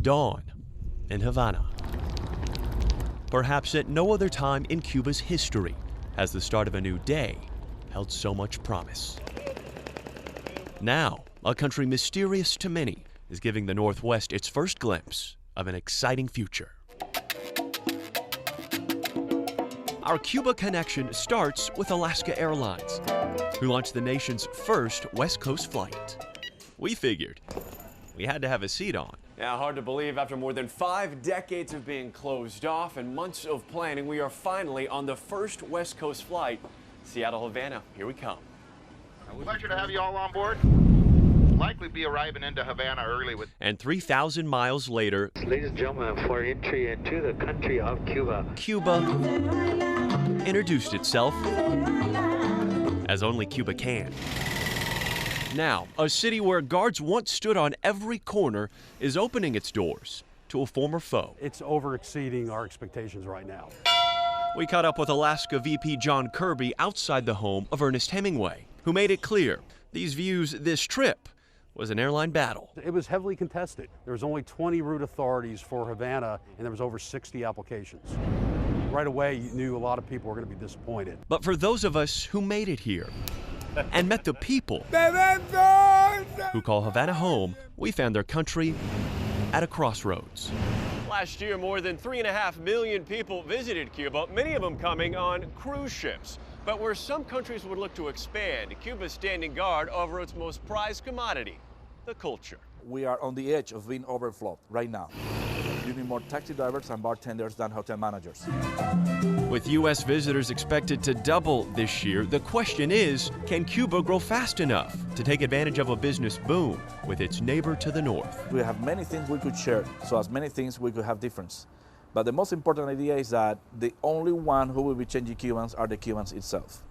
Dawn in Havana. Perhaps at no other time in Cuba's history has the start of a new day held so much promise. Now, a country mysterious to many is giving the Northwest its first glimpse of an exciting future. Our Cuba connection starts with Alaska Airlines, who launched the nation's first West Coast flight. We figured we had to have a seat on. Yeah, hard to believe after more than 5 decades of being closed off and months of planning, we are finally on the first West Coast flight. Seattle, Havana, here we come. Pleasure to have you all on board. Likely be arriving into Havana early with. And 3,000 miles later, ladies and gentlemen, for entry into the country of Cuba. Cuba introduced itself as only Cuba can. Now, a city where guards once stood on every corner is opening its doors to a former foe. It's over-exceeding our expectations right now. We caught up with Alaska VP John Kirby outside the home of Ernest Hemingway, who made it clear these views, this trip, was an airline battle. It was heavily contested. There was only 20 route authorities for Havana, and there was over 60 applications. Right away, you knew a lot of people were going to be disappointed. But for those of us who made it here and met the people who call Havana home, we found their country at a crossroads. Last year, more than 3.5 million people visited Cuba, many of them coming on cruise ships. But where some countries would look to expand, Cuba's standing guard over its most prized commodity, the culture. We are on the edge of being overflowed right now. You need more taxi drivers and bartenders than hotel managers. With U.S. visitors expected to double this year, the question is, can Cuba grow fast enough to take advantage of a business boom with its neighbor to the north? We have many things we could share, so as many things we could have difference. But the most important idea is that the only one who will be changing Cubans are the Cubans itself.